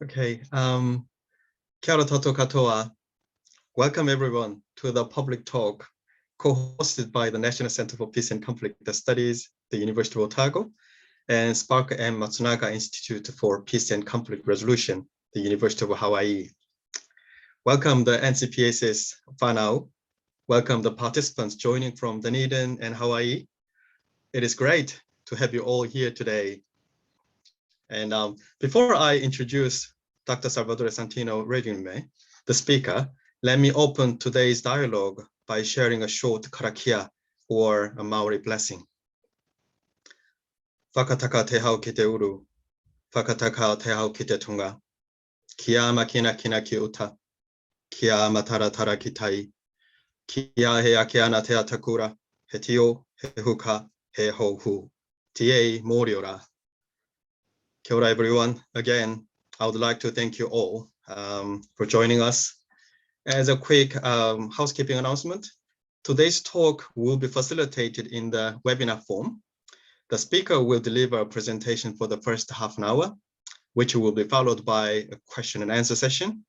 Okay. Kia ora tatou katoa. Welcome everyone to the public talk co-hosted by the National Center for Peace and Conflict Studies, the University of Otago, and Spark and Matsunaga Institute for Peace and Conflict Resolution, the University of Hawaii. Welcome the NCPS's whanau. Welcome the participants joining from Dunedin and Hawaii. It is great to have you all here today. And before I introduce Dr. Salvador Santino Regilme, the speaker, let me open today's dialogue by sharing a short karakia, or a Maori blessing. Whakataka te hau ki te uru, whakataka te hau ki te tunga, kia makina kina ki uta, kia matara tara ki tai, kia he ake ana te atakura, he tio, he huka, he hohu, tie moriora. Kia ora everyone. Again, I would like to thank you all for joining us. As a quick housekeeping announcement, today's talk will be facilitated in the webinar form. The speaker will deliver a presentation for the first half an hour, which will be followed by a question and answer session.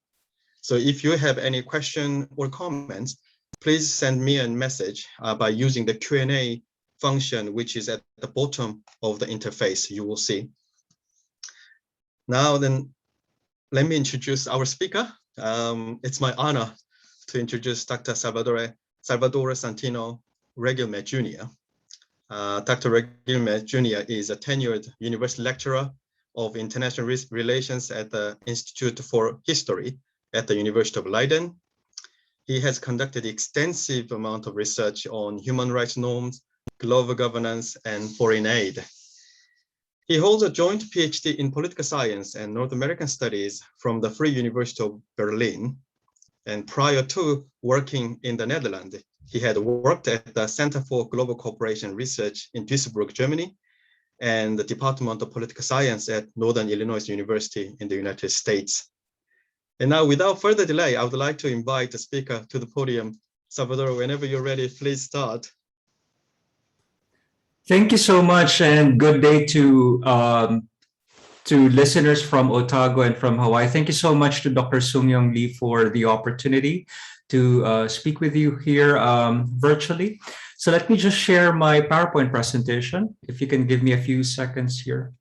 So if you have any question or comments, please send me a message by using the Q&A function, which is at the bottom of the interface you will see. Now then, let me introduce our speaker. It's my honor to introduce Dr. Salvador Santino Regilme Jr. Dr. Regilme Jr. is a tenured university lecturer of international relations at the Institute for History at the University of Leiden. He has conducted extensive amount of research on human rights norms, global governance, and foreign aid. He holds a joint PhD in political science and North American studies from the Free University of Berlin. And prior to working in the Netherlands, he had worked at the Center for Global Cooperation Research in Duisburg, Germany, and the Department of Political Science at Northern Illinois University in the United States. And now, without further delay, I would like to invite the speaker to the podium. Salvador, whenever you're ready, please start. Thank you so much, and good day to listeners from Otago and from Hawaii. Thank you so much to Dr. SungYong Lee for the opportunity to speak with you here virtually. So let me just share my PowerPoint presentation. If you can give me a few seconds here.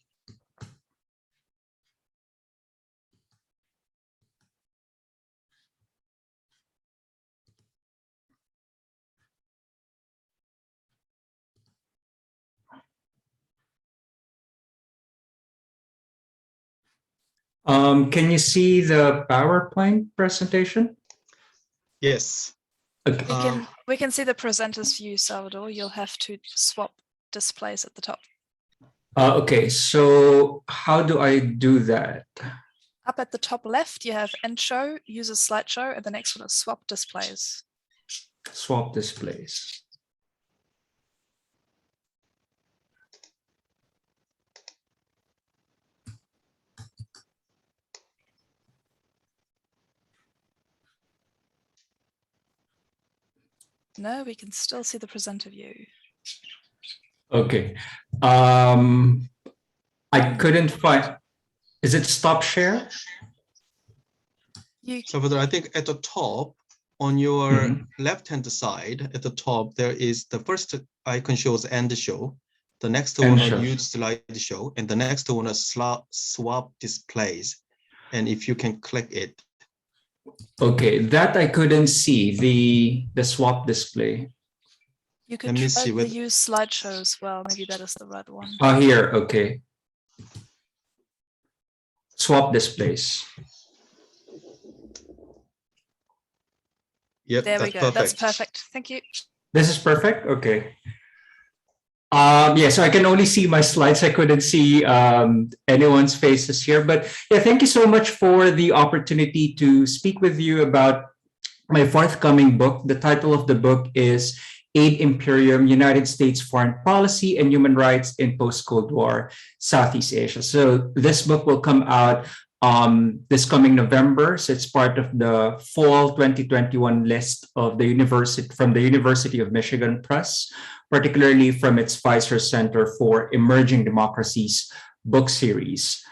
Can you see the PowerPoint presentation? Yes. Okay. We can see the presenter's view, Salvador. You'll have to swap displays at the top. Okay, so how do I do that? Up at the top left, you have Intro, User Slideshow, and the next one is Swap Displays. Swap displays. No, we can still see the presenter view. Okay. I couldn't find. Is it stop share? Salvador, I think at the top, on your left-hand side, at the top, there is the first icon shows end show. The next one is use slideshow, and the next one is swap displays. And if you can click it. Okay, that I couldn't see, the swap display. You could try to use slideshow as well. Maybe that is the right one. Oh, here, okay. Swap displays. Yep, there we go. Perfect. That's perfect. Thank you. This is perfect? Okay. Yeah, so I can only see my slides. I couldn't see anyone's faces here. But yeah, thank you so much for the opportunity to speak with you about my forthcoming book. The title of the book is Aid Imperium, United States Foreign Policy and Human Rights in Post-Cold War Southeast Asia. So this book will come out this coming November. So it's part of the fall 2021 list of the university from the University of Michigan Press, particularly from its Pfizer Center for Emerging Democracies book series.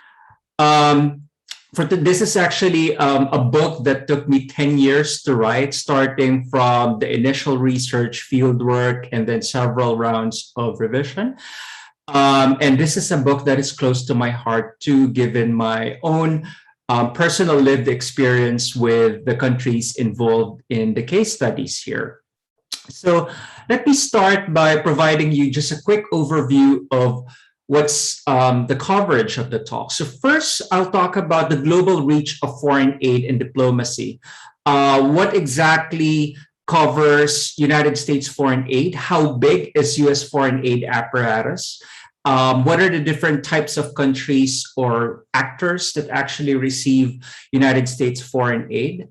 This is actually a book that took me 10 years to write, starting from the initial research, field work, and then several rounds of revision. And this is a book that is close to my heart too, given my own personal lived experience with the countries involved in the case studies here. So let me start by providing you just a quick overview of what's the coverage of the talk. So first, I'll talk about the global reach of foreign aid and diplomacy. What exactly covers United States foreign aid? How big is US foreign aid apparatus? What are the different types of countries or actors that actually receive United States foreign aid?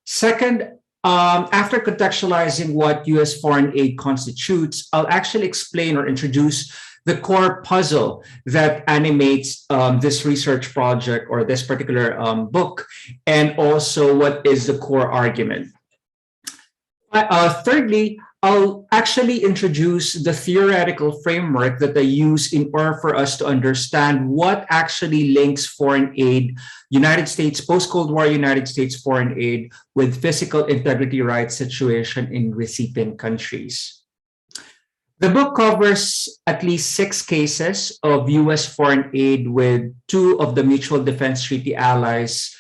Second, after contextualizing what US foreign aid constitutes, I'll actually explain or introduce the core puzzle that animates this research project or this particular book, and also what is the core argument. Thirdly, I'll actually introduce the theoretical framework that I use in order for us to understand what actually links foreign aid, United States, post-Cold War United States foreign aid with physical integrity rights situation in recipient countries. The book covers at least 6 cases of US foreign aid with 2 of the Mutual Defense Treaty allies,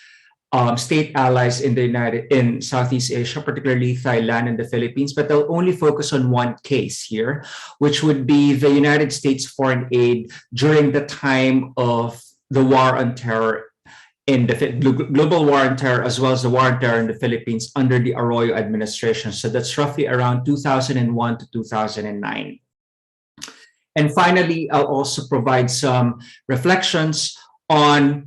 state allies in Southeast Asia, particularly Thailand and the Philippines, but I'll only focus on one case here, which would be the United States foreign aid during the time of the war on terror in the global war on terror, as well as the war on terror in the Philippines under the Arroyo administration. So that's roughly around 2001 to 2009. And finally, I'll also provide some reflections on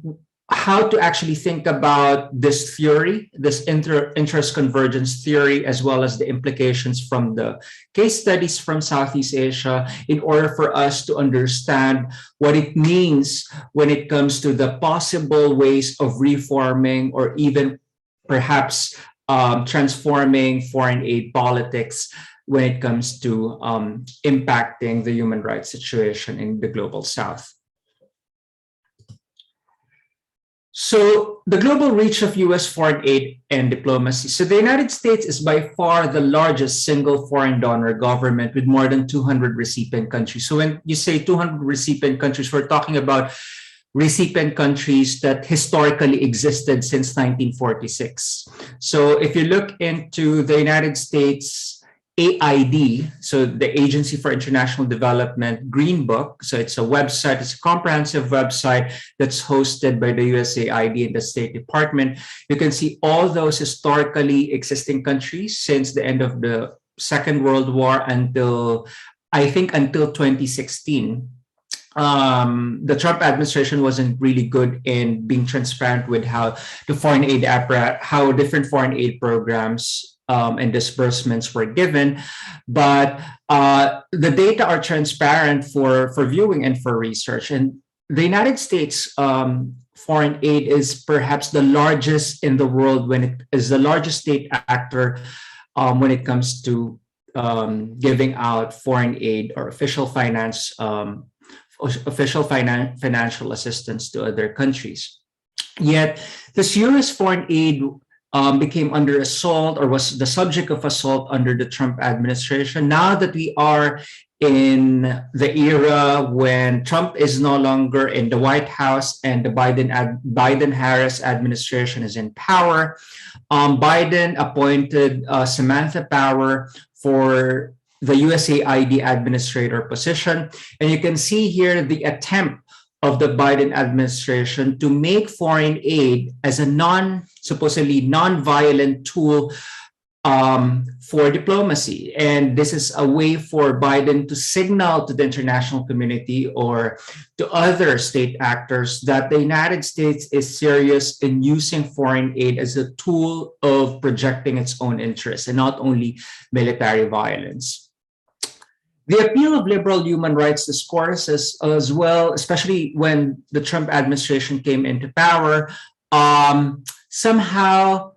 how to actually think about this theory, this interest convergence theory, as well as the implications from the case studies from Southeast Asia, in order for us to understand what it means when it comes to the possible ways of reforming or even perhaps transforming foreign aid politics when it comes to impacting the human rights situation in the global South. So the global reach of US foreign aid and diplomacy. So the United States is by far the largest single foreign donor government with more than 200 recipient countries. So when you say 200 recipient countries, we're talking about recipient countries that historically existed since 1946. So if you look into the United States AID, so the Agency for International Development Green Book. So it's a website, it's a comprehensive website that's hosted by the USAID and the State Department. You can see all those historically existing countries since the end of the Second World War until, I think, until 2016. The Trump administration wasn't really good in being transparent with how the foreign aid apparatus, how different foreign aid programs and disbursements were given, but the data are transparent for viewing and for research. And the United States foreign aid is perhaps the largest in the world when it is the largest state actor when it comes to giving out foreign aid or official finance, financial assistance to other countries. Yet this US foreign aid became under assault or was the subject of assault under the Trump administration. Now that we are in the era when Trump is no longer in the White House and the Biden-Harris administration is in power, Biden appointed Samantha Power for the USAID administrator position. And you can see here the attempt of the Biden administration to make foreign aid as a supposedly non-violent tool for diplomacy. And this is a way for Biden to signal to the international community or to other state actors that the United States is serious in using foreign aid as a tool of projecting its own interests and not only military violence. The appeal of liberal human rights discourses as well, especially when the Trump administration came into power, somehow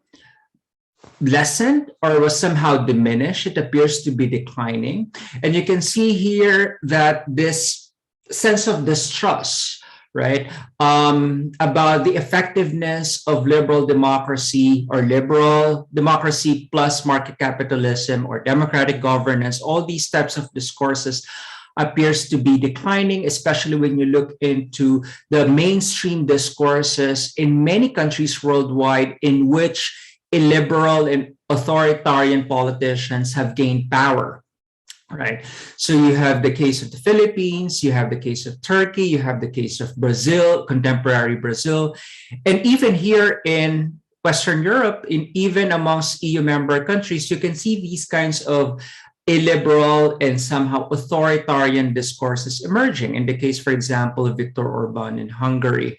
lessened or was somehow diminished. It appears to be declining. And you can see here that this sense of distrust right? About the effectiveness of liberal democracy or liberal democracy plus market capitalism or democratic governance. All these types of discourses appears to be declining, especially when you look into the mainstream discourses in many countries worldwide in which illiberal and authoritarian politicians have gained power. Right. So you have the case of the Philippines, you have the case of Turkey, you have the case of Brazil, contemporary Brazil, and even here in Western Europe, even amongst EU member countries, you can see these kinds of illiberal and somehow authoritarian discourses emerging. In the case, for example, of Viktor Orban in Hungary.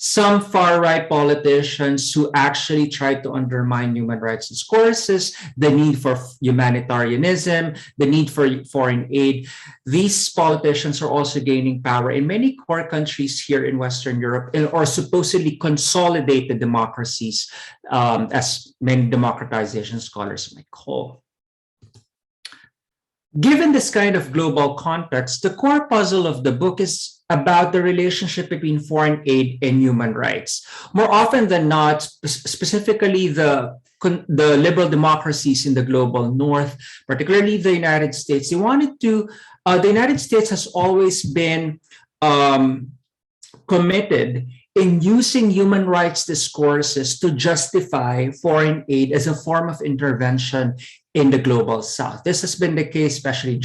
Some far-right politicians who actually try to undermine human rights discourses, the need for humanitarianism, the need for foreign aid. These politicians are also gaining power in many core countries here in Western Europe, or supposedly consolidated democracies, as many democratization scholars might call. Given this kind of global context, the core puzzle of the book is about the relationship between foreign aid and human rights. More often than not, specifically the liberal democracies in the global north, particularly the United States, the United States has always been committed in using human rights discourses to justify foreign aid as a form of intervention in the global south. This has been the case, especially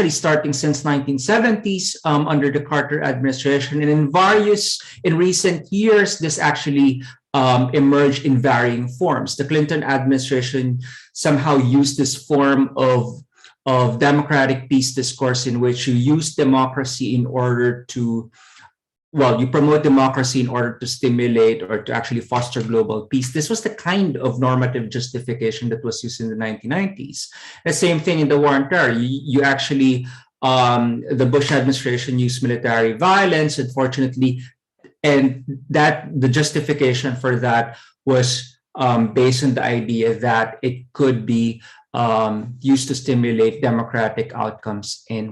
starting since 1970s under the Carter administration, and in recent years, this actually emerged in varying forms. The Clinton administration somehow used this form of democratic peace discourse in which you use democracy in order to, you promote democracy in order to stimulate or to actually foster global peace. This was the kind of normative justification that was used in the 1990s. The same thing in the war on terror. You actually, the Bush administration used military violence, unfortunately, and that the justification for that was based on the idea that it could be used to stimulate democratic outcomes in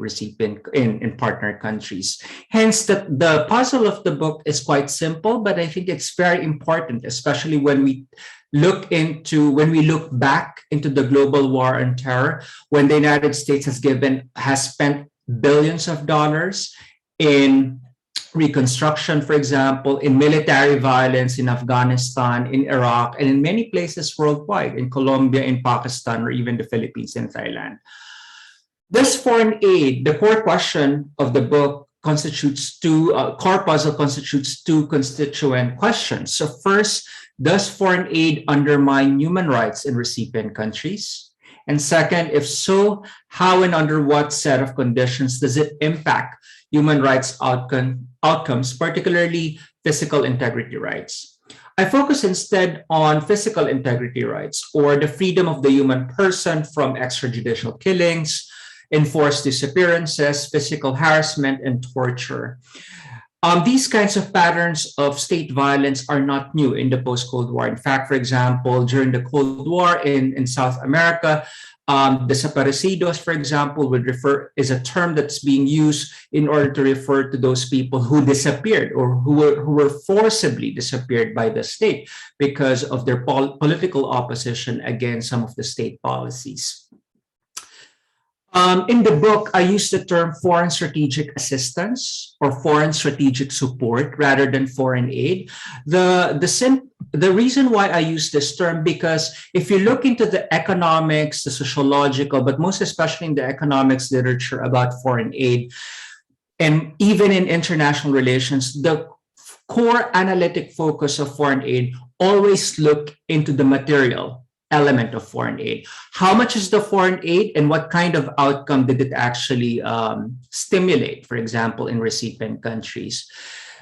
partner countries. Hence, the puzzle of the book is quite simple, but I think it's very important, especially when we look back into the global war on terror, when the United States has spent billions of dollars in reconstruction, for example, in military violence in Afghanistan, in Iraq, and in many places worldwide, in Colombia, in Pakistan, or even the Philippines and Thailand. This foreign aid, the core question of the book core puzzle constitutes two constituent questions. So first, does foreign aid undermine human rights in recipient countries? And second, if so, how and under what set of conditions does it impact human rights outcomes, particularly physical integrity rights? I focus instead on physical integrity rights, or the freedom of the human person from extrajudicial killings, enforced disappearances, physical harassment, and torture. These kinds of patterns of state violence are not new in the post-Cold War. In fact, for example, during the Cold War in South America, desaparecidos, for example, is a term that's being used in order to refer to those people who disappeared or who were forcibly disappeared by the state because of their political opposition against some of the state policies. In the book, I use the term foreign strategic assistance or foreign strategic support rather than foreign aid. The reason why I use this term, because if you look into the economics, the sociological, but most especially in the economics literature about foreign aid, and even in international relations, the core analytic focus of foreign aid always look into the material element of foreign aid. How much is the foreign aid and what kind of outcome did it actually stimulate, for example, in recipient countries?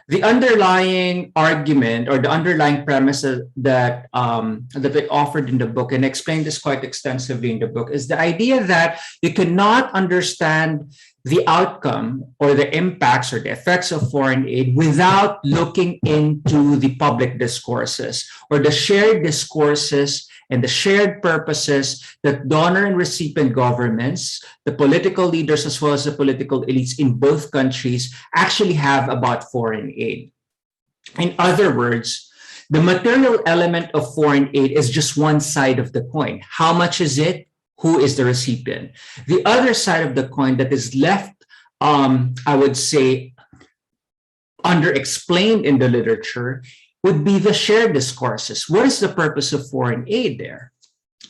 The underlying argument or the underlying premise that I offered in the book, and explained this quite extensively in the book, is the idea that you cannot understand the outcome or the impacts or the effects of foreign aid without looking into the public discourses or the shared discourses and the shared purposes that donor and recipient governments, the political leaders as well as the political elites in both countries actually have about foreign aid. In other words, the material element of foreign aid is just one side of the coin. How much is it? Who is the recipient? The other side of the coin that is left, I would say, underexplained in the literature would be the shared discourses. What is the purpose of foreign aid there?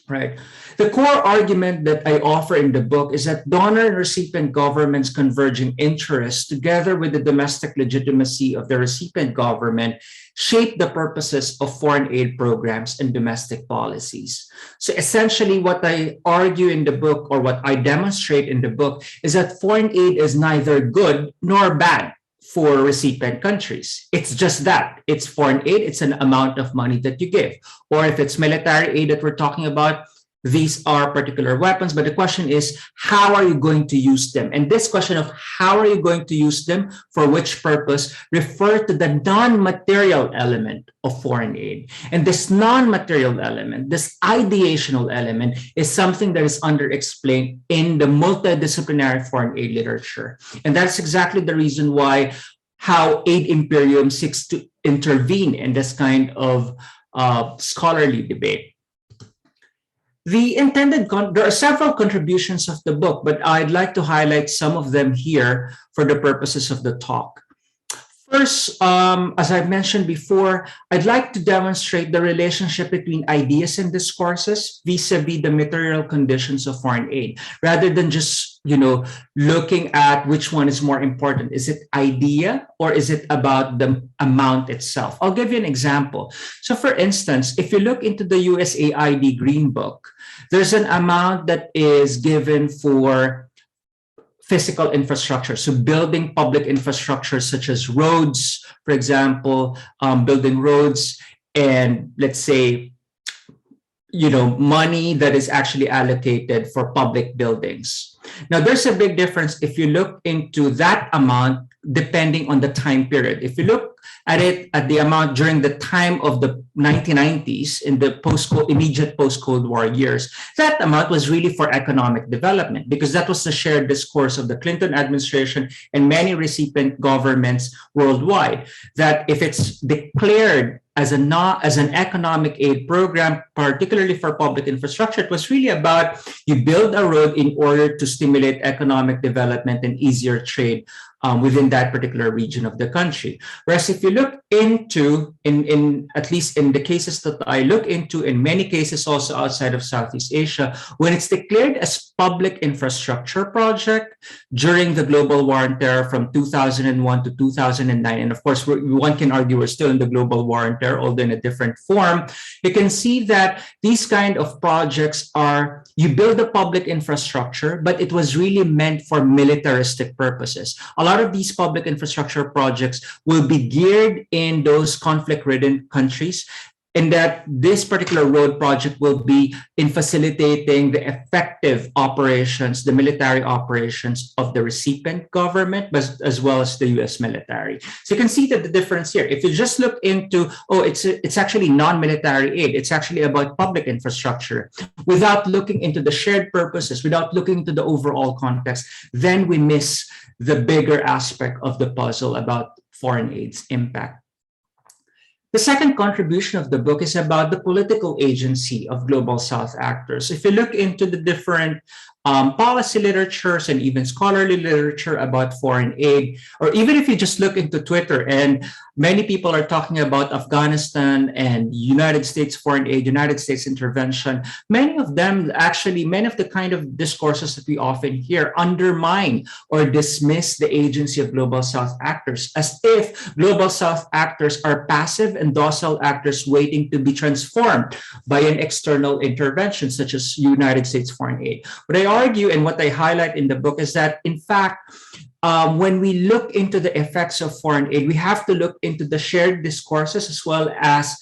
Right. The core argument that I offer in the book is that donor and recipient governments' converging interests, together with the domestic legitimacy of the recipient government, shape the purposes of foreign aid programs and domestic policies. So essentially what I argue in the book, or what I demonstrate in the book, is that foreign aid is neither good nor bad for recipient countries. It's just that. It's foreign aid, it's an amount of money that you give. Or if it's military aid that we're talking about, these are particular weapons, but the question is, how are you going to use them? And this question of how are you going to use them, for which purpose, refer to the non-material element of foreign aid. And this non-material element, this ideational element, is something that is underexplained in the multidisciplinary foreign aid literature. And that's exactly the reason why how Aid Imperium seeks to intervene in this kind of scholarly debate. There are several contributions of the book, but I'd like to highlight some of them here for the purposes of the talk. First, as I've mentioned before, I'd like to demonstrate the relationship between ideas and discourses vis-a-vis the material conditions of foreign aid, rather than just, looking at which one is more important. Is it idea or is it about the amount itself? I'll give you an example. So for instance, if you look into the USAID Green Book, there's an amount that is given for physical infrastructure. So building public infrastructure such as roads, for example, building roads, and let's say, money that is actually allocated for public buildings. Now, there's a big difference if you look into that amount depending on the time period. If you look at it at the amount during the time of the 1990s, in the immediate post-Cold War years, that amount was really for economic development, because that was the shared discourse of the Clinton administration and many recipient governments worldwide, that if it's declared as an economic aid program, particularly for public infrastructure, it was really about you build a road in order to stimulate economic development and easier trade within that particular region of the country. Whereas if you look into, at least in the cases that I look into, in many cases also outside of Southeast Asia, when it's declared as public infrastructure project during the global war on terror from 2001 to 2009, and of course one can argue we're still in the global war on terror, although in a different form, you can see that these kind of projects are, you build a public infrastructure, but it was really meant for militaristic purposes. A lot of these public infrastructure projects will be geared in those conflict-ridden countries, in that this particular road project will be in facilitating the effective operations, the military operations of the recipient government, but as well as the US military. So you can see that the difference here. If you just look into, it's actually non-military aid, it's actually about public infrastructure, without looking into the shared purposes, without looking into the overall context, then we miss the bigger aspect of the puzzle about foreign aid's impact. The second contribution of the book is about the political agency of Global South actors. If you look into the different policy literatures and even scholarly literature about foreign aid, or even if you just look into Twitter, and many people are talking about Afghanistan and United States foreign aid, United States intervention, many of the kind of discourses that we often hear undermine or dismiss the agency of Global South actors, as if Global South actors are passive and docile actors waiting to be transformed by an external intervention such as United States foreign aid. What I argue and what I highlight in the book is that, in fact, when we look into the effects of foreign aid, we have to look into the shared discourses as well as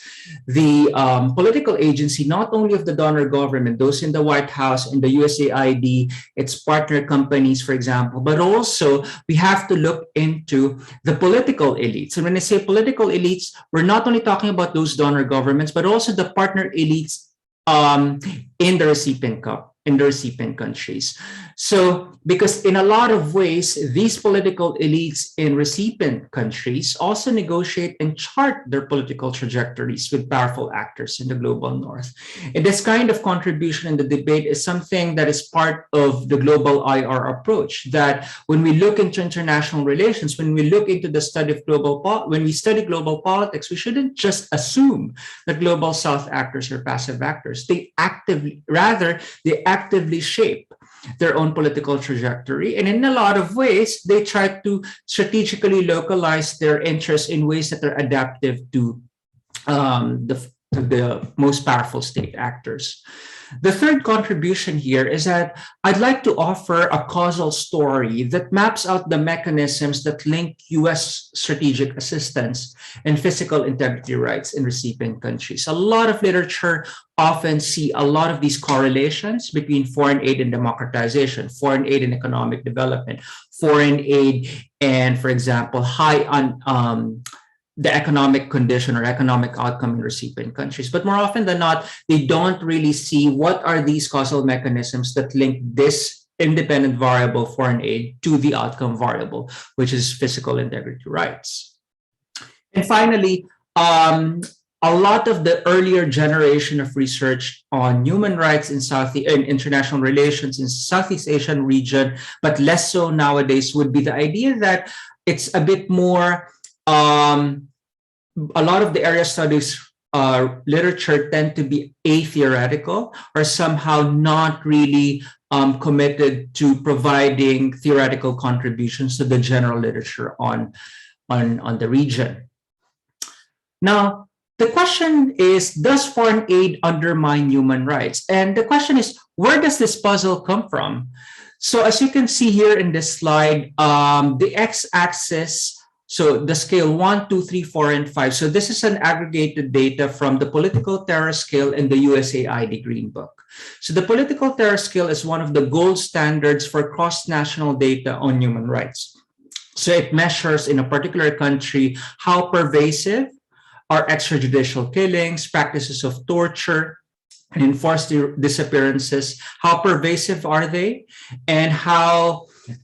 the political agency, not only of the donor government, those in the White House, in the USAID, its partner companies, for example, but also we have to look into the political elites. And when I say political elites, we're not only talking about those donor governments, but also the partner elites in the recipient countries. So, because in a lot of ways, these political elites in recipient countries also negotiate and chart their political trajectories with powerful actors in the global north. And this kind of contribution in the debate is something that is part of the global IR approach, that when we look into international relations, when we look into the study of when we study global politics, we shouldn't just assume that global south actors are passive actors. They actively shape their own political trajectory. And in a lot of ways, they try to strategically localize their interests in ways that are adaptive to the most powerful state actors. The third contribution here is that I'd like to offer a causal story that maps out the mechanisms that link US strategic assistance and physical integrity rights in recipient countries. A lot of literature often see a lot of these correlations between foreign aid and democratization, foreign aid and economic development, foreign aid and, for example, high on the economic condition or economic outcome in recipient countries. But more often than not, they don't really see what are these causal mechanisms that link this independent variable, foreign aid, to the outcome variable, which is physical integrity rights. And finally, a lot of the earlier generation of research on human rights in international relations in Southeast Asian region, but less so nowadays, would be the idea that it's a bit more a lot of the area studies literature tend to be atheoretical or somehow not really committed to providing theoretical contributions to the general literature on the region. Now, the question is, does foreign aid undermine human rights? And the question is, where does this puzzle come from? So as you can see here in this slide, the x-axis, so the scale 1, 2, 3, 4, and 5. So this is an aggregated data from the political terror scale in the USAID Green Book. So the political terror scale is one of the gold standards for cross-national data on human rights. So it measures in a particular country how pervasive are extrajudicial killings, practices of torture, and enforced disappearances. How pervasive are they? And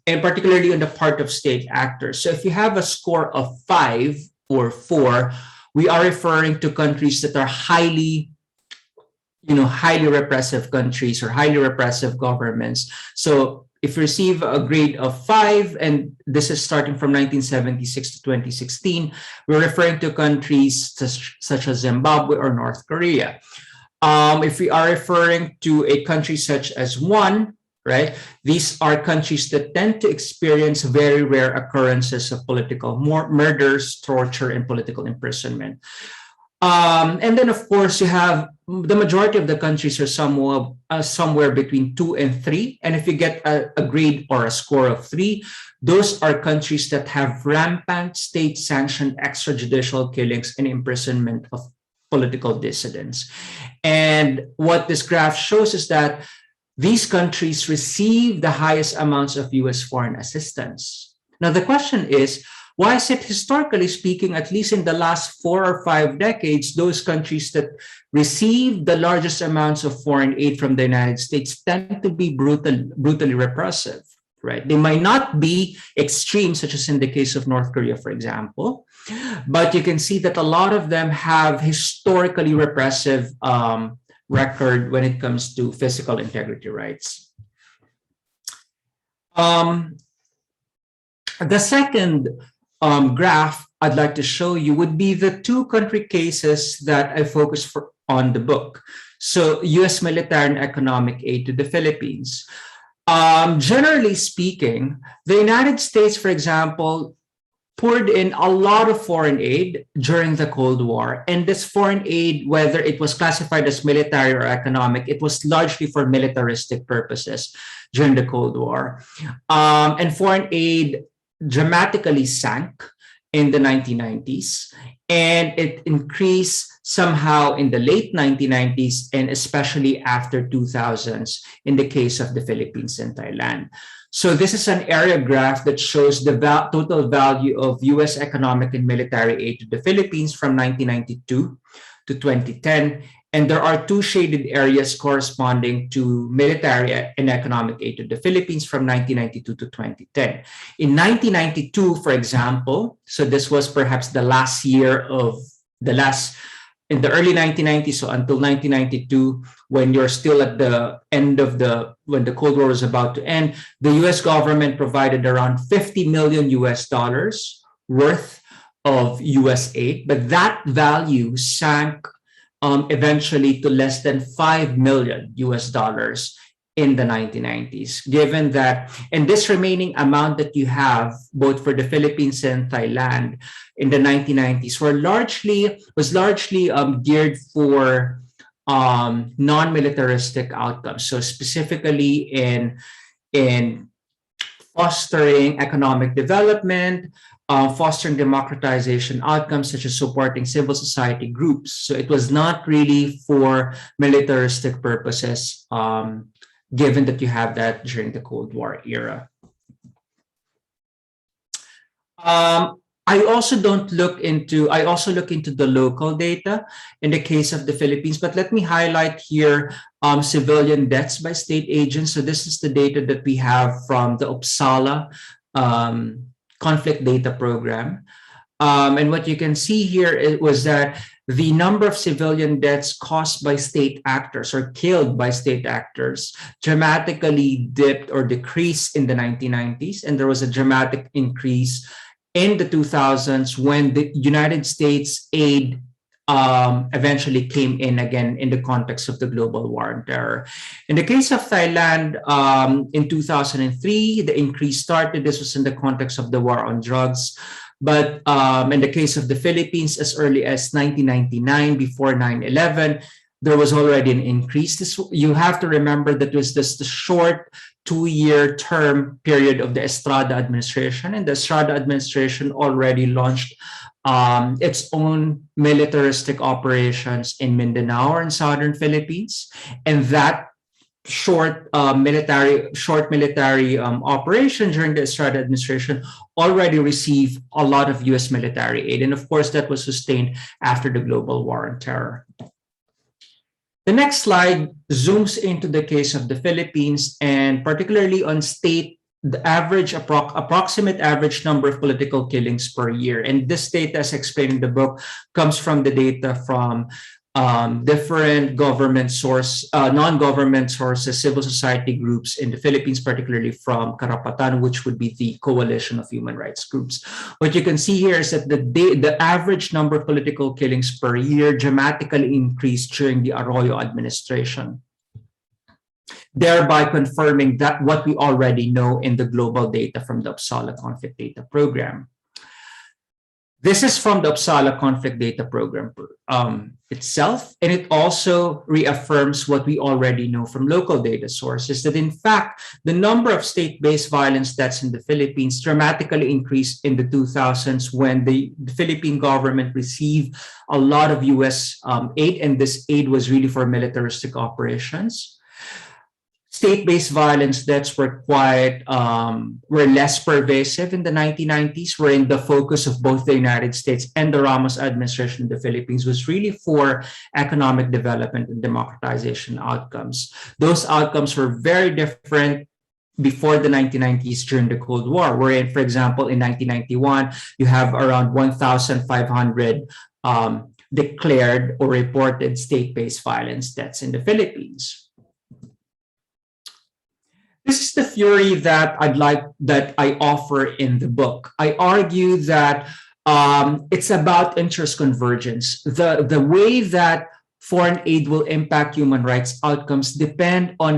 particularly on the part of state actors. So if you have a score of 5 or 4, we are referring to countries that are highly repressive countries or highly repressive governments. So if you receive a grade of 5, and this is starting from 1976 to 2016, we're referring to countries such as Zimbabwe or North Korea. If we are referring to a country such as 1, right, these are countries that tend to experience very rare occurrences of political murders, torture, and political imprisonment. And then, of course, you have the majority of the countries are somewhere between 2 and 3. And if you get a grade or a score of 3, those are countries that have rampant state-sanctioned extrajudicial killings and imprisonment of political dissidents. And what this graph shows is that these countries receive the highest amounts of US foreign assistance. Now, the question is, why is it, historically speaking, at least in the last 4 or 5 decades, those countries that receive the largest amounts of foreign aid from the United States tend to be brutally repressive, right? They might not be extreme, such as in the case of North Korea, for example, but you can see that a lot of them have historically repressive record when it comes to physical integrity rights. The second graph I'd like to show you would be the 2 country cases that I focus on the book. So US military and economic aid to the Philippines. Generally speaking, the United States, for example, poured in a lot of foreign aid during the Cold War. And this foreign aid, whether it was classified as military or economic, it was largely for militaristic purposes during the Cold War. And foreign aid dramatically sank in the 1990s, and it increased somehow in the late 1990s and especially after 2000s in the case of the Philippines and Thailand. So this is an area graph that shows the total value of US economic and military aid to the Philippines from 1992 to 2010. And there are two shaded areas corresponding to military and economic aid to the Philippines from 1992 to 2010. In 1992, for example, so this was perhaps the last year of in the early 1990s, so until 1992, when you're still at the end of when the Cold War was about to end, the US government provided around 50 million US dollars worth of US aid, but that value sank eventually to less than 5 million US dollars in the 1990s, given that, and this remaining amount that you have both for the Philippines and Thailand in the 1990s was largely geared for non-militaristic outcomes. So specifically in fostering economic development, fostering democratization outcomes such as supporting civil society groups. So it was not really for militaristic purposes, given that you have that during the Cold War era. I also look into the local data in the case of the Philippines, but let me highlight here civilian deaths by state agents. So this is the data that we have from the Uppsala conflict data program. And what you can see here was that the number of civilian deaths caused by state actors or killed by state actors dramatically dipped or decreased in the 1990s. And there was a dramatic increase in the 2000s when the United States aid eventually came in again in the context of the global war on terror. In the case of Thailand, in 2003, the increase started. This was in the context of the war on drugs. But in the case of the Philippines, as early as 1999, before 9/11, there was already an increase. You have to remember that it was just a short 2-year term period of the Estrada administration, and the Estrada administration already launched its own militaristic operations in Mindanao or in southern Philippines, and that short military operation during the Estrada administration already received a lot of U.S. military aid, and of course that was sustained after the global war on terror. The next slide zooms into the case of the Philippines, and particularly on the approximate average number of political killings per year. And this data, as explained in the book, comes from the data from different non-government sources, civil society groups in the Philippines, particularly from Karapatan, which would be the coalition of human rights groups. What you can see here is that the average number of political killings per year dramatically increased during the Arroyo administration, thereby confirming that what we already know in the global data from the Uppsala conflict data program. This is from the Uppsala conflict data program itself, and it also reaffirms what we already know from local data sources, that in fact, the number of state-based violence deaths in the Philippines dramatically increased in the 2000s when the Philippine government received a lot of US aid, and this aid was really for militaristic operations. State-based violence deaths were less pervasive in the 1990s, wherein the focus of both the United States and the Ramos administration in the Philippines was really for economic development and democratization outcomes. Those outcomes were very different before the 1990s during the Cold War, wherein, for example, in 1991, you have around 1,500 declared or reported state-based violence deaths in the Philippines. This is the theory that I offer in the book. I argue that it's about interest convergence. The way that foreign aid will impact human rights outcomes depend on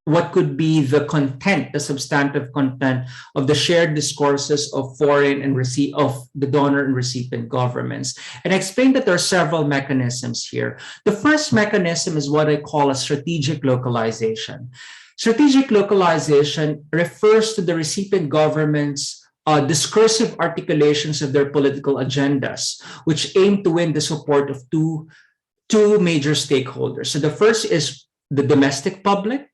what could be the content, the substantive content of the shared discourses of foreign and of the donor and recipient governments. And I explained that there are several mechanisms here. The first mechanism is what I call a strategic localization. Strategic localization refers to the recipient government's discursive articulations of their political agendas, which aim to win the support of two major stakeholders. So the first is the domestic public,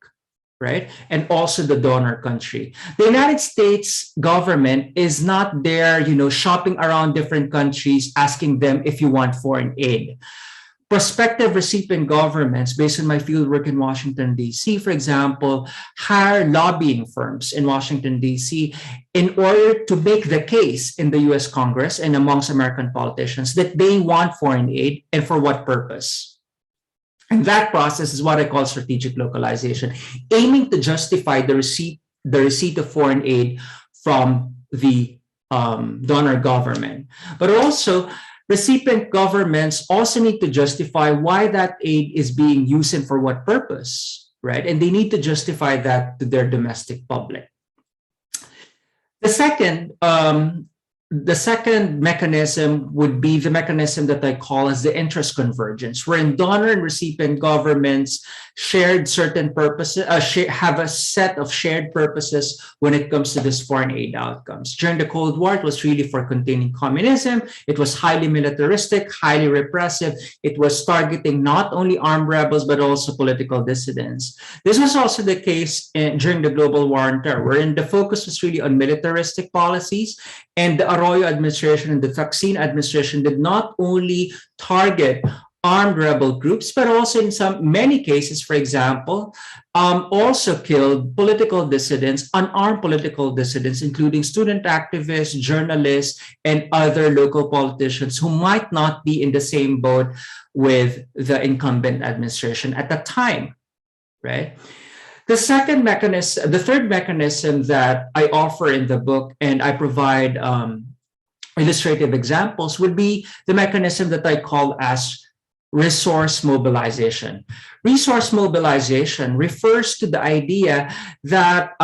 right? And also the donor country. The United States government is not there, shopping around different countries, asking them if you want foreign aid. prospective recipient governments, based on my fieldwork in Washington, D.C., for example, hire lobbying firms in Washington, D.C. in order to make the case in the U.S. Congress and amongst American politicians that they want foreign aid and for what purpose. And that process is what I call strategic localization, aiming to justify the receipt of foreign aid from the donor government. But also, recipient governments also need to justify why that aid is being used and for what purpose, right? And they need to justify that to their domestic public. The second mechanism would be the mechanism that I call as the interest convergence, wherein donor and recipient governments shared certain purposes, have a set of shared purposes when it comes to this foreign aid outcomes. During the Cold War, it was really for containing communism. It was highly militaristic, highly repressive. It was targeting not only armed rebels, but also political dissidents. This was also the case during the global war on terror, wherein the focus was really on militaristic policies, and the Arroyo administration and the Thaksin administration did not only target armed rebel groups, but also in many cases, for example, also killed political dissidents, unarmed political dissidents, including student activists, journalists, and other local politicians who might not be in the same boat with the incumbent administration at the time, right? The third mechanism that I offer in the book, and I provide illustrative examples, would be the mechanism that I call as resource mobilization. Resource mobilization refers to the idea that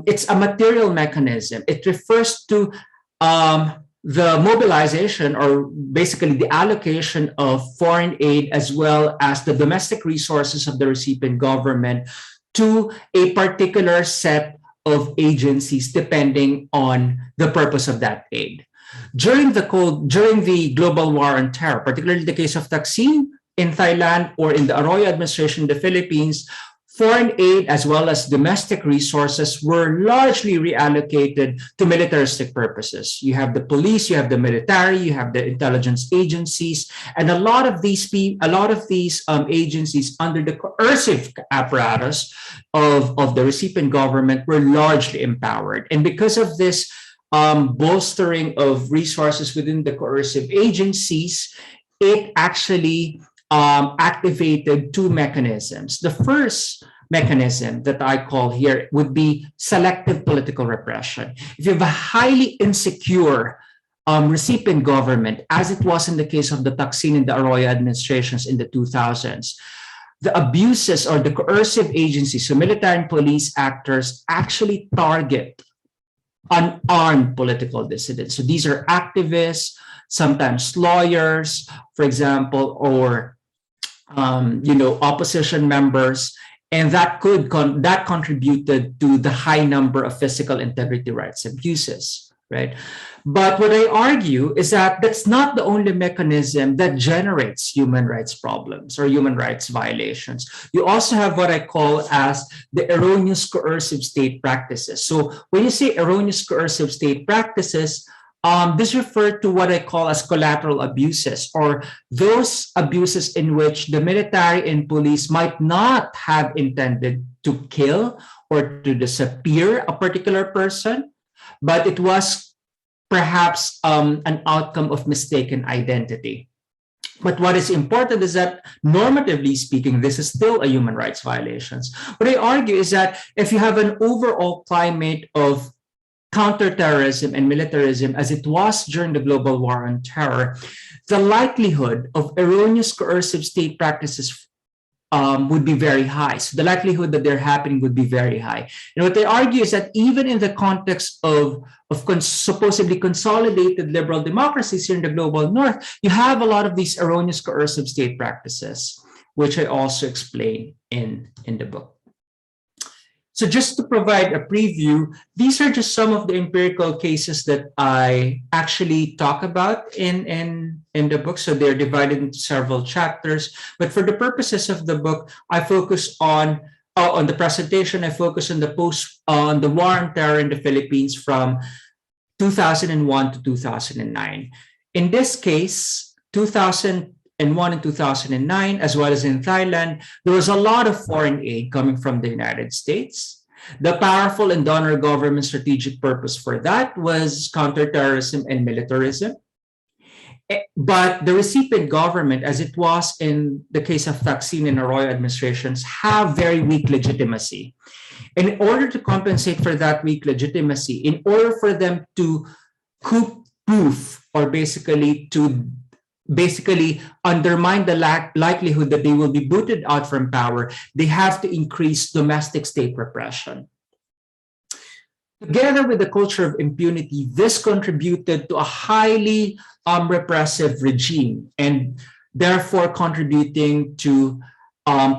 it's a material mechanism. It refers to the mobilization, or basically the allocation of foreign aid as well as the domestic resources of the recipient government to a particular set of agencies depending on the purpose of that aid. During the global war on terror, particularly the case of Thaksin in Thailand or in the Arroyo administration in the Philippines, foreign aid as well as domestic resources were largely reallocated to militaristic purposes. You have the police, you have the military, you have the intelligence agencies, and a lot of these agencies under the coercive apparatus of the recipient government were largely empowered. And because of this bolstering of resources within the coercive agencies, it actually activated two mechanisms. The first mechanism that I call here would be selective political repression. If you have a highly insecure recipient government, as it was in the case of the Thaksin and the Arroyo administrations in the 2000s, the abuses or the coercive agencies, so military and police actors, actually target unarmed political dissidents. So these are activists, sometimes lawyers, for example, or opposition members, and that contributed to the high number of physical integrity rights abuses, right? But what I argue is that that's not the only mechanism that generates human rights problems or human rights violations. You also have what I call as the erroneous coercive state practices. So when you say erroneous coercive state practices, this refers to what I call as collateral abuses, or those abuses in which the military and police might not have intended to kill or to disappear a particular person, but it was perhaps an outcome of mistaken identity. But what is important is that, normatively speaking, this is still a human rights violation. What I argue is that if you have an overall climate of counterterrorism and militarism, as it was during the global war on terror, the likelihood of erroneous coercive state practices would be very high. So the likelihood that they're happening would be very high. And what they argue is that even in the context of supposedly consolidated liberal democracies here in the global north, you have a lot of these erroneous coercive state practices, which I also explain in the book. So just to provide a preview, these are just some of the empirical cases that I actually talk about in the book. So they're divided into several chapters. But for the purposes of the book, I focus on the presentation, I focus on the war on terror in the Philippines from 2001 to 2009. In this case, 2001 and 2009, as well as in Thailand, there was a lot of foreign aid coming from the United States. The powerful and donor government strategic purpose for that was counterterrorism and militarism. But the recipient government, as it was in the case of Thaksin and Arroyo administrations, have very weak legitimacy. And in order to compensate for that weak legitimacy, in order for them to coup proof, or basically undermine the likelihood that they will be booted out from power, they have to increase domestic state repression. Together with the culture of impunity, this contributed to a highly repressive regime, and therefore contributing to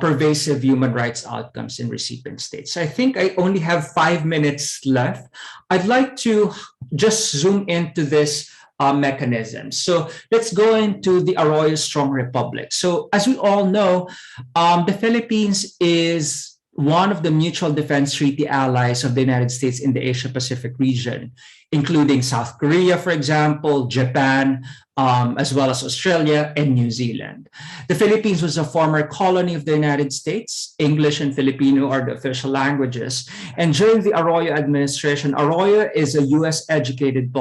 pervasive human rights outcomes in recipient states. So I think I only have 5 minutes left. I'd like to just zoom into this mechanism. So let's go into the Arroyo Strong Republic. So as we all know, the Philippines is one of the mutual defense treaty allies of the United States in the Asia-Pacific region, including South Korea, for example, Japan, as well as Australia and New Zealand. The Philippines was a former colony of the United States. English and Filipino are the official languages. And during the Arroyo administration, Arroyo was a US-educated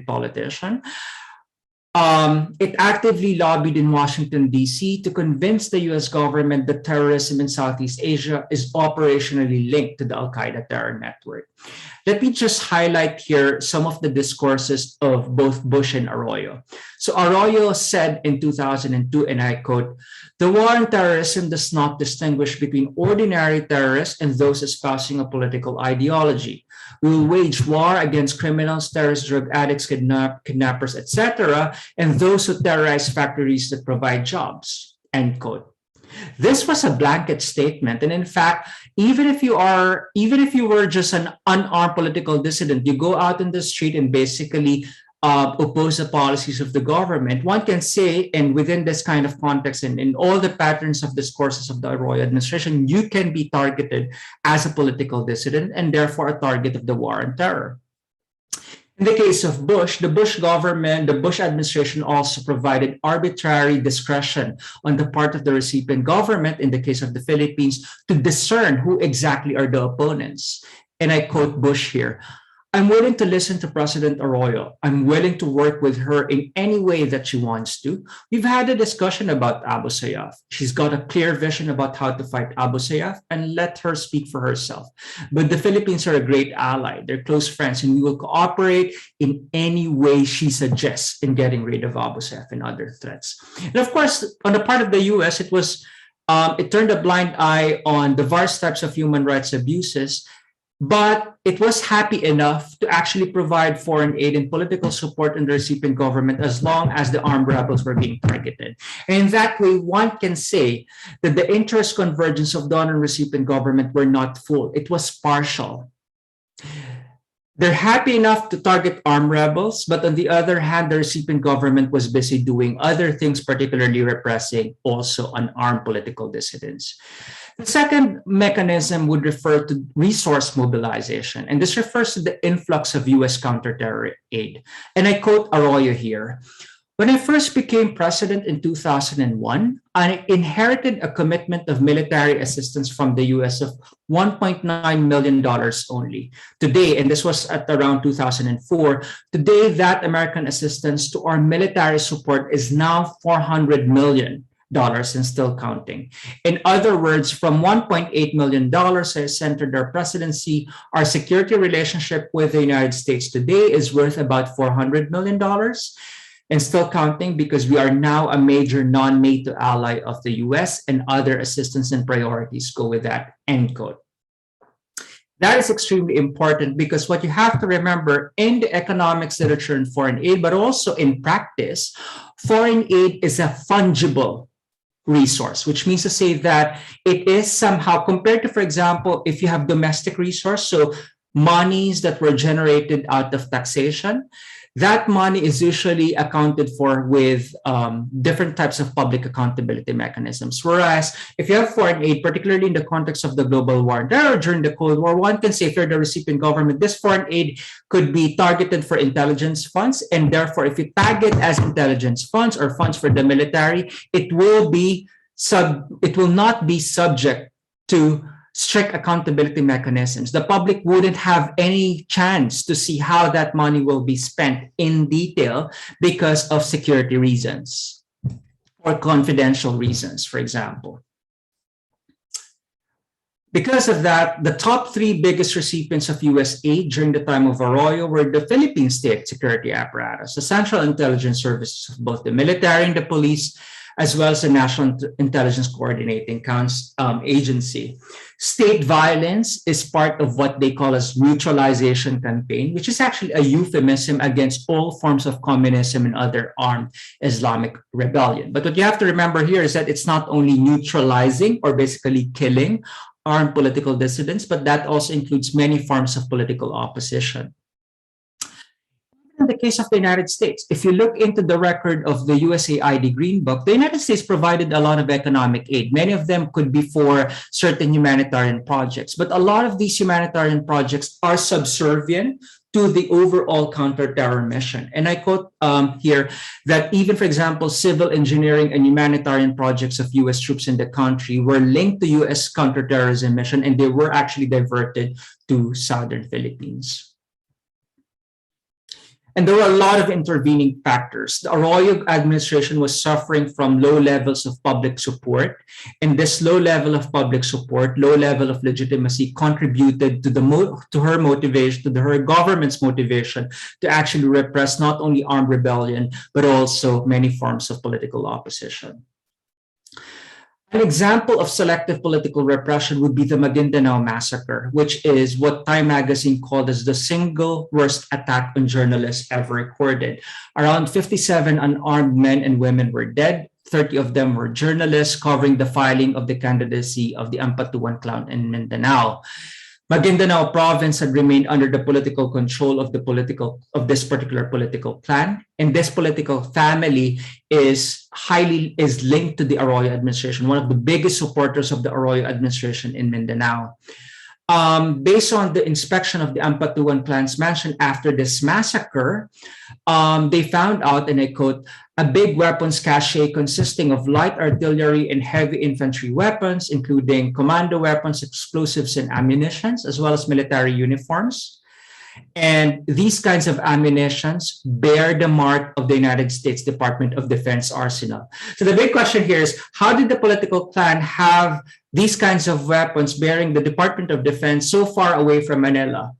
politician. It actively lobbied in Washington, D.C. to convince the U.S. government that terrorism in Southeast Asia is operationally linked to the Al-Qaeda terror network. Let me just highlight here some of the discourses of both Bush and Arroyo. So Arroyo said in 2002, and I quote, "The war on terrorism does not distinguish between ordinary terrorists and those espousing a political ideology. We will wage war against criminals, terrorists, drug addicts, kidnappers, etc., and those who terrorize factories that provide jobs," end quote. This was a blanket statement, and in fact, even if you were just an unarmed political dissident, you go out in the street and basically oppose the policies of the government, one can say, and within this kind of context and in all the patterns of discourses of the Arroyo administration, you can be targeted as a political dissident and therefore a target of the war on terror. In the case of Bush, the Bush government, the Bush administration also provided arbitrary discretion on the part of the recipient government, in the case of the Philippines, to discern who exactly are the opponents. And I quote Bush here, "I'm willing to listen to President Arroyo. I'm willing to work with her in any way that she wants to. We've had a discussion about Abu Sayyaf. She's got a clear vision about how to fight Abu Sayyaf, and let her speak for herself. But the Philippines are a great ally. They're close friends, and we will cooperate in any way she suggests in getting rid of Abu Sayyaf and other threats." And of course, on the part of the US, it turned a blind eye on the various types of human rights abuses, but it was happy enough to actually provide foreign aid and political support in the recipient government as long as the armed rebels were being targeted. And in that way, one can say that the interest convergence of donor and recipient government were not full. It was partial. They're happy enough to target armed rebels, but on the other hand, the recipient government was busy doing other things, particularly repressing also unarmed political dissidents. The second mechanism would refer to resource mobilization, and this refers to the influx of U.S. counter-terror aid. And I quote Arroyo here, "When I first became president in 2001, I inherited a commitment of military assistance from the U.S. of $1.9 million only. Today," and this was at around 2004, "today that American assistance to our military support is now $400 million. And still counting. In other words, from $1.8 million as entered our presidency, our security relationship with the United States today is worth about $400 million and still counting, because we are now a major non-NATO ally of the US, and other assistance and priorities go with that," end quote. That is extremely important, because what you have to remember in the economics literature and foreign aid, but also in practice, foreign aid is a fungible resource, which means to say that it is somehow, compared to, for example, if you have domestic resource, so monies that were generated out of taxation, that money is usually accounted for with different types of public accountability mechanisms. Whereas if you have foreign aid, particularly in the context of the global war or during the Cold War, one can say if you're the recipient government, this foreign aid could be targeted for intelligence funds. And therefore, if you tag it as intelligence funds or funds for the military, it will not be subject to strict accountability mechanisms. The public wouldn't have any chance to see how that money will be spent in detail because of security reasons or confidential reasons, for example. Because of that, the top 3 biggest recipients of US aid during the time of Arroyo were the Philippine state security apparatus, the central intelligence services of both the military and the police, as well as the National Intelligence Coordinating Agency. State violence is part of what they call as Mutualization Campaign, which is actually a euphemism against all forms of communism and other armed Islamic rebellion. But what you have to remember here is that it's not only neutralizing or basically killing armed political dissidents, but that also includes many forms of political opposition. In the case of the United States, if you look into the record of the USAID Green Book, the United States provided a lot of economic aid. Many of them could be for certain humanitarian projects, but a lot of these humanitarian projects are subservient to the overall counter-terror mission. And I quote here that even, for example, civil engineering and humanitarian projects of US troops in the country were linked to US counterterrorism mission, and they were actually diverted to Southern Philippines. And there were a lot of intervening factors. The Arroyo administration was suffering from low levels of public support. And this low level of public support, low level of legitimacy contributed to her motivation, to her government's motivation to actually repress not only armed rebellion, but also many forms of political opposition. An example of selective political repression would be the Maguindanao Massacre, which is what Time magazine called as the single worst attack on journalists ever recorded. Around 57 unarmed men and women were dead. 30 of them were journalists covering the filing of the candidacy of the Ampatuan clan in Mindanao. Maguindanao province had remained under the political control of this particular political clan, and this political family is linked to the Arroyo administration, one of the biggest supporters of the Arroyo administration in Mindanao. Based on the inspection of the Ampatuan clan's mansion after this massacre, they found out, and I quote, a big weapons cache consisting of light artillery and heavy infantry weapons, including commando weapons, explosives, and ammunitions, as well as military uniforms. And these kinds of ammunitions bear the mark of the United States Department of Defense arsenal. So the big question here is, how did the political clan have these kinds of weapons bearing the Department of Defense so far away from Manila?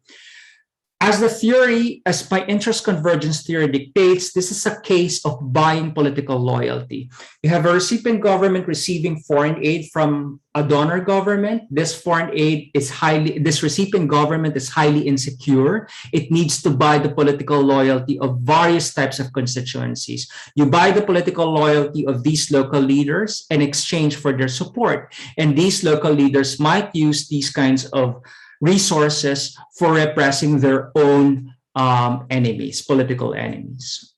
As my interest convergence theory dictates, this is a case of buying political loyalty. You have a recipient government receiving foreign aid from a donor government. This recipient government is highly insecure. It needs to buy the political loyalty of various types of constituencies. You buy the political loyalty of these local leaders in exchange for their support. And these local leaders might use these kinds of resources for repressing their own enemies, political enemies.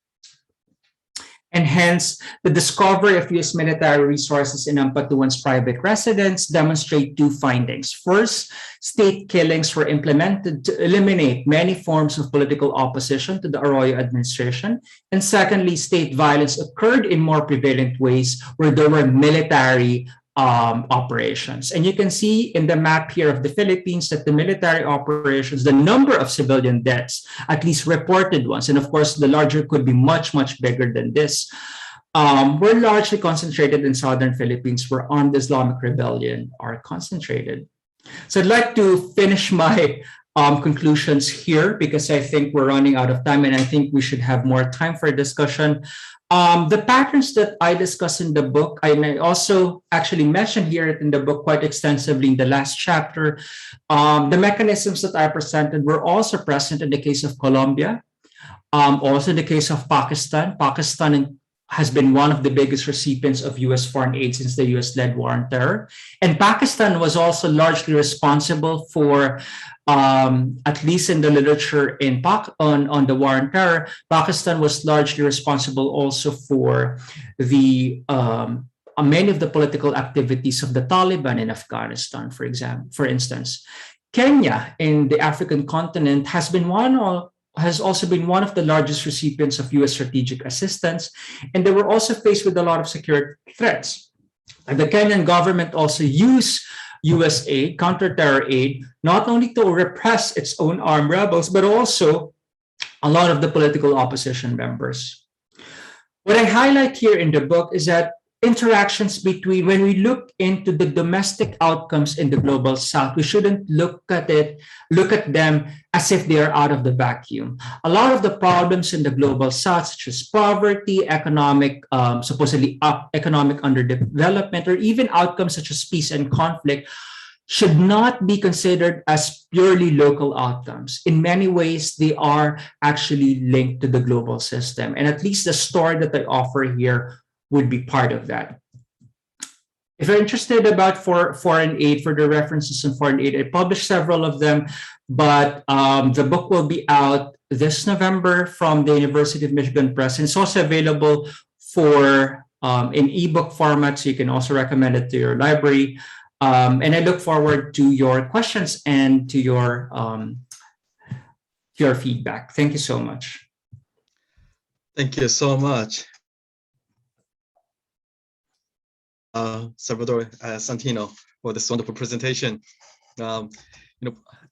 And hence, the discovery of US military resources in Ampatuan's private residence demonstrate 2 findings. First, state killings were implemented to eliminate many forms of political opposition to the Arroyo administration. And secondly, state violence occurred in more prevalent ways where there were military operations. And you can see in the map here of the Philippines that the military operations, the number of civilian deaths, at least reported ones, and of course the larger could be much, much bigger than this, were largely concentrated in southern Philippines where armed Islamic rebellion are concentrated. So I'd like to finish my conclusions here because I think we're running out of time and I think we should have more time for discussion. The patterns that I discuss in the book, and I also actually mentioned here in the book quite extensively in the last chapter, the mechanisms that I presented were also present in the case of Colombia, also in the case of Pakistan. Pakistan has been one of the biggest recipients of US foreign aid since the US-led war on terror. And Pakistan was also largely responsible for, at least in the literature on the war on terror, Pakistan was largely responsible also for the many of the political activities of the Taliban in Afghanistan, for instance. Kenya in the African continent has also been one of the largest recipients of US strategic assistance, and they were also faced with a lot of security threats. And the Kenyan government also used US aid, counter-terror aid, not only to repress its own armed rebels, but also a lot of the political opposition members. What I highlight here in the book is that interactions between, when we look into the domestic outcomes in the global south, we shouldn't look at them as if they are out of the vacuum. A lot of the problems in the global south, such as poverty, supposedly economic underdevelopment, or even outcomes such as peace and conflict, should not be considered as purely local outcomes. In many ways, they are actually linked to the global system. And at least the story that I offer here would be part of that. If you're interested about foreign aid, for the references on foreign aid, I published several of them, but the book will be out this November from the University of Michigan Press. And it's also available for in ebook format, so you can also recommend it to your library. And I look forward to your questions and to your feedback. Thank you so much. Thank you so much, Salvador, Santino, for this wonderful presentation.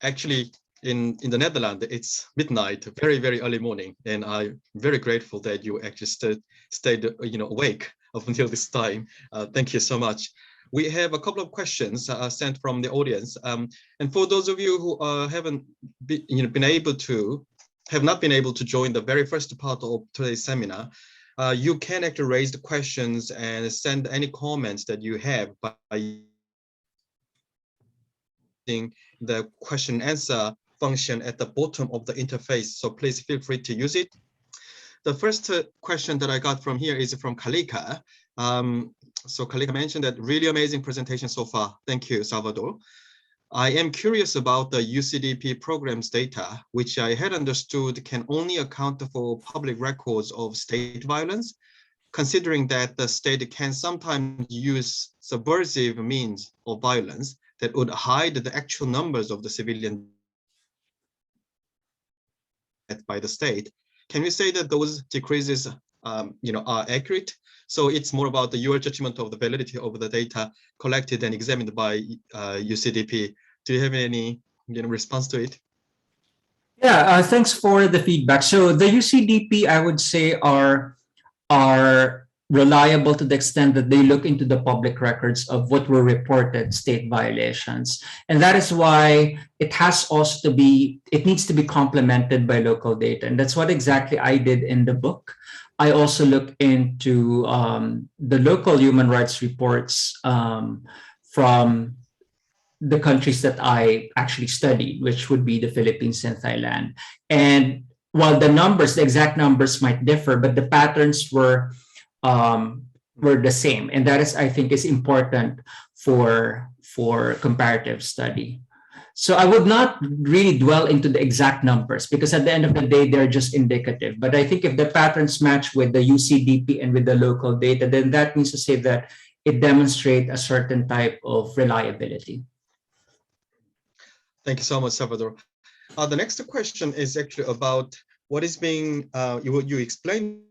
Actually, in the Netherlands, it's midnight, very, very early morning, and I'm very grateful that you actually stayed awake up until this time. Thank you so much. We have a couple of questions sent from the audience, and for those of you who have not been able to join the very first part of today's seminar, you can actually raise the questions and send any comments that you have by using the question and answer function at the bottom of the interface. So please feel free to use it. The first question that I got from here is from Kalika. So Kalika mentioned that really amazing presentation so far. Thank you, Salvador. I am curious about the UCDP programs data, which I had understood can only account for public records of state violence, considering that the state can sometimes use subversive means of violence that would hide the actual numbers of the civilian by the state. Can we say that those decreases are accurate? So it's more about your judgment of the validity of the data collected and examined by UCDP. Do you have any response to it? Yeah, thanks for the feedback. So the UCDP, I would say, are reliable to the extent that they look into the public records of what were reported state violations. And that is why it needs to be complemented by local data. And that's what exactly I did in the book. I also look into the local human rights reports from the countries that I actually studied, which would be the Philippines and Thailand. And while the exact numbers might differ, but the patterns were the same. And that is, I think, is important for comparative study. So I would not really dwell into the exact numbers because at the end of the day, they're just indicative. But I think if the patterns match with the UCDP and with the local data, then that means to say that it demonstrates a certain type of reliability. Thank you so much, Salvador. The next question is actually about what is being, you explained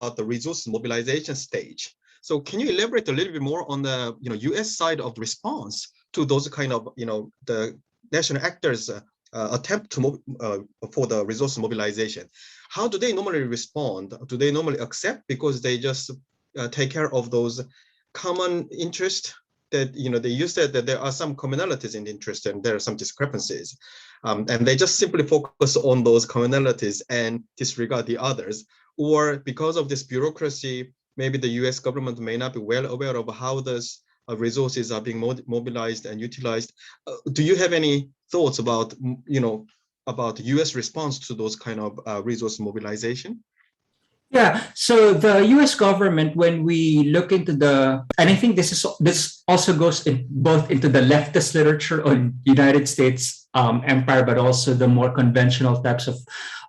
about the resource mobilization stage. So can you elaborate a little bit more on the US side of the response to those kind of the national actors attempt to for the resource mobilization? How do they normally respond? Do they normally accept because they just take care of those common interests that you said that there are some commonalities in interest and there are some discrepancies, and they just simply focus on those commonalities and disregard the others? Or because of this bureaucracy, maybe the US government may not be well aware of how those resources are being mobilized and utilized. Do you have any thoughts about, about US response to those kind of resource mobilization? Yeah, so the U.S. government, when we look into and I think this also goes both into the leftist literature on United States empire, but also the more conventional types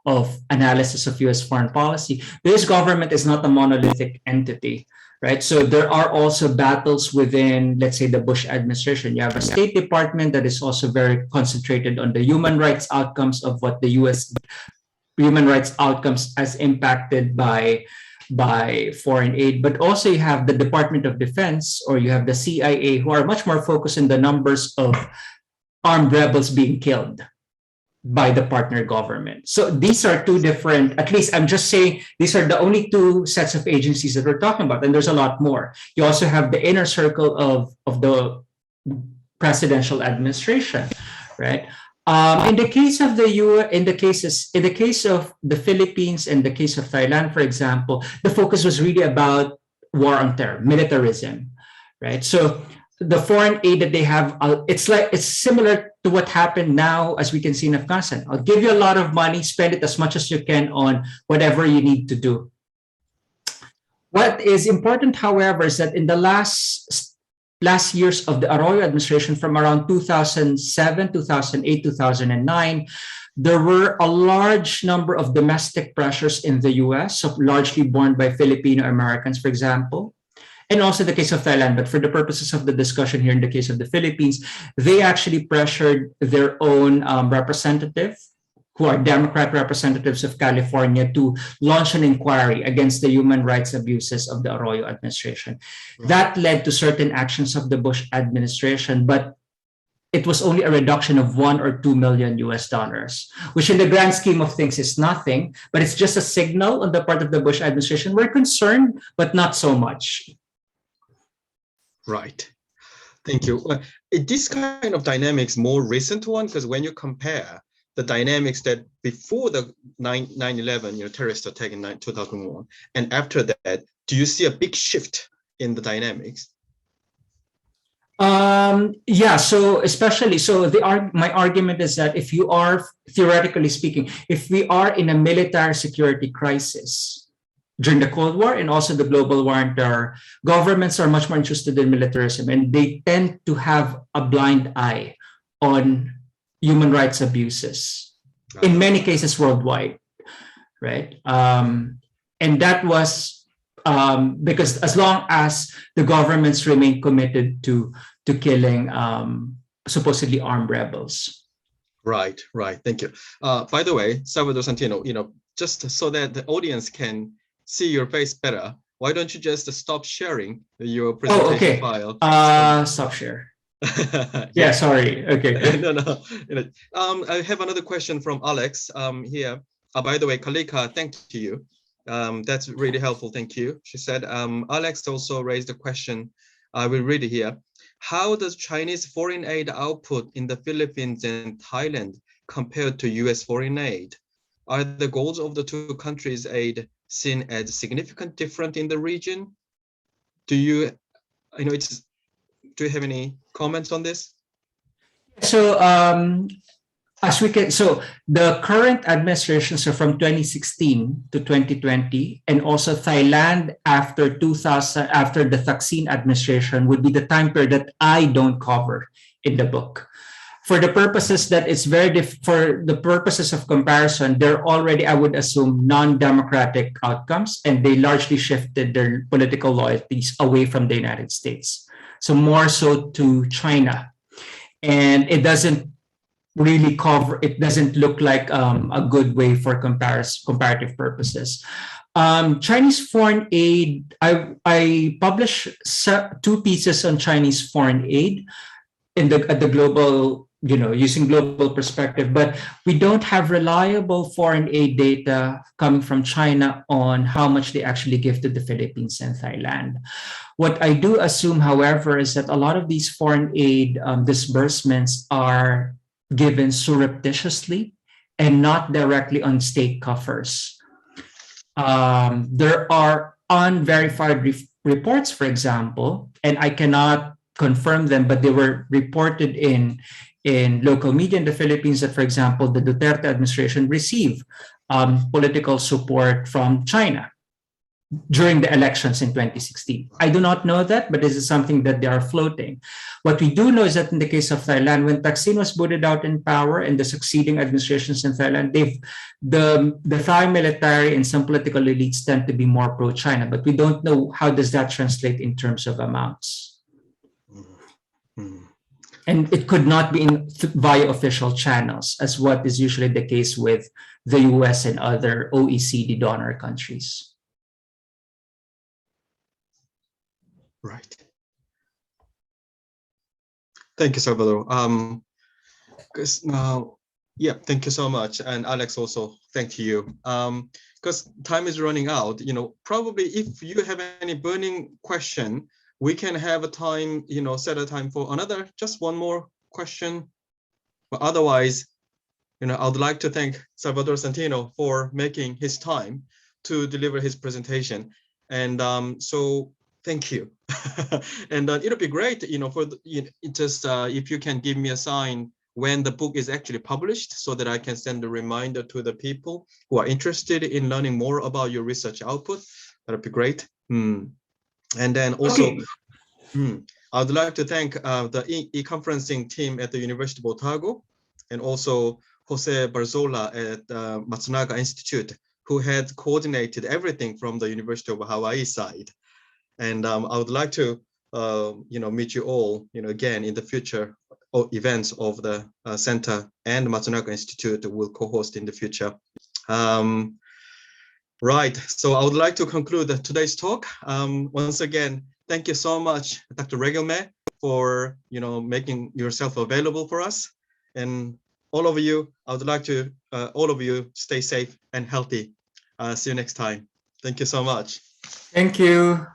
of analysis of U.S. foreign policy. The U.S. government is not a monolithic entity, right? So there are also battles within, let's say, the Bush administration. You have a State Department that is also very concentrated on the human rights outcomes of what the U.S. human rights outcomes as impacted by foreign aid, but also you have the Department of Defense, or you have the CIA, who are much more focused on the numbers of armed rebels being killed by the partner government. So these are two different, at least I'm just saying, these are the only two sets of agencies that we're talking about, and there's a lot more. You also have the inner circle of the presidential administration, right? In the case of in the case of the Philippines and the case of Thailand, for example, the focus was really about war on terror, militarism, right? So the foreign aid that they have, it's similar to what happened now, as we can see in Afghanistan. I'll give you a lot of money, spend it as much as you can on whatever you need to do. What is important, however, is that in the last years of the Arroyo administration, from around 2007, 2008, 2009, there were a large number of domestic pressures in the US, so largely borne by Filipino Americans, for example, and also the case of Thailand. But for the purposes of the discussion here, in the case of the Philippines, they actually pressured their own representative, who are Democrat representatives of California, to launch an inquiry against the human rights abuses of the Arroyo administration. Right. That led to certain actions of the Bush administration, but it was only a reduction of $1 or $2 million, which in the grand scheme of things is nothing, but it's just a signal on the part of the Bush administration. We're concerned, but not so much. Right. Thank you. This kind of dynamics more recent one, because when you compare the dynamics that before the 9/11, terrorist attack in 2001, and after that, do you see a big shift in the dynamics? Yeah. So especially, my argument is that if you are, theoretically speaking, if we are in a military security crisis during the Cold War and also the global war on terror, governments are much more interested in militarism, and they tend to have a blind eye on human rights abuses, in many cases worldwide, right? And that was because as long as the governments remain committed to killing supposedly armed rebels. Right. Thank you. By the way, Salvador Santino, just so that the audience can see your face better, why don't you just stop sharing your presentation file? Stop share. Yeah, sorry. Okay. No. I have another question from Alex here. By the way, Kalika, thank you. That's really helpful. Thank you. She said, Alex also raised a question. I will read it here. How does Chinese foreign aid output in the Philippines and Thailand compare to US foreign aid? Are the goals of the two countries' aid seen as significant different in the region? Do you have any comments on this? So the current administration, so from 2016 to 2020, and also Thailand after the Thaksin administration, would be the time period that I don't cover in the book. For the purposes that it's for the purposes of comparison, they're already, I would assume, non-democratic outcomes, and they largely shifted their political loyalties away from the United States. So more so to China. And it doesn't really it doesn't look like a good way for comparative purposes. Chinese foreign aid, I published 2 pieces on Chinese foreign aid at the global, using global perspective, but we don't have reliable foreign aid data coming from China on how much they actually give to the Philippines and Thailand. What I do assume, however, is that a lot of these foreign aid disbursements are given surreptitiously and not directly on state coffers. There are unverified reports, for example, and I cannot confirm them, but they were reported in local media in the Philippines that, for example, the Duterte administration received political support from China during the elections in 2016. I do not know that, but this is something that they are floating. What we do know is that in the case of Thailand, when Thaksin was booted out in power and the succeeding administrations in Thailand, the Thai military and some political elites tend to be more pro-China, but we don't know how does that translate in terms of amounts. And it could not be via official channels, as what is usually the case with the US and other OECD donor countries. Right. Thank you, Salvador. Because now, yeah, thank you so much. And Alex also, thank you. Because time is running out, probably if you have any burning question, we can have a time, set a time for another, just one more question. But otherwise, I would like to thank Salvador Santino for making his time to deliver his presentation. And so thank you. And it'll be great, for if you can give me a sign when the book is actually published so that I can send a reminder to the people who are interested in learning more about your research output. That'd be great. And then also, I would like to thank the e-conferencing team at the University of Otago, and also Jose Barzola at Matsunaga Institute, who had coordinated everything from the University of Hawaii side. And I would like to, meet you all, again in the future events of the center and Matsunaga Institute will co-host in the future. Right, so I would like to conclude today's talk. Once again, thank you so much, Dr. Regilme, for making yourself available for us. And all of you, I would like to all of you stay safe and healthy. See you next time. Thank you so much. Thank you.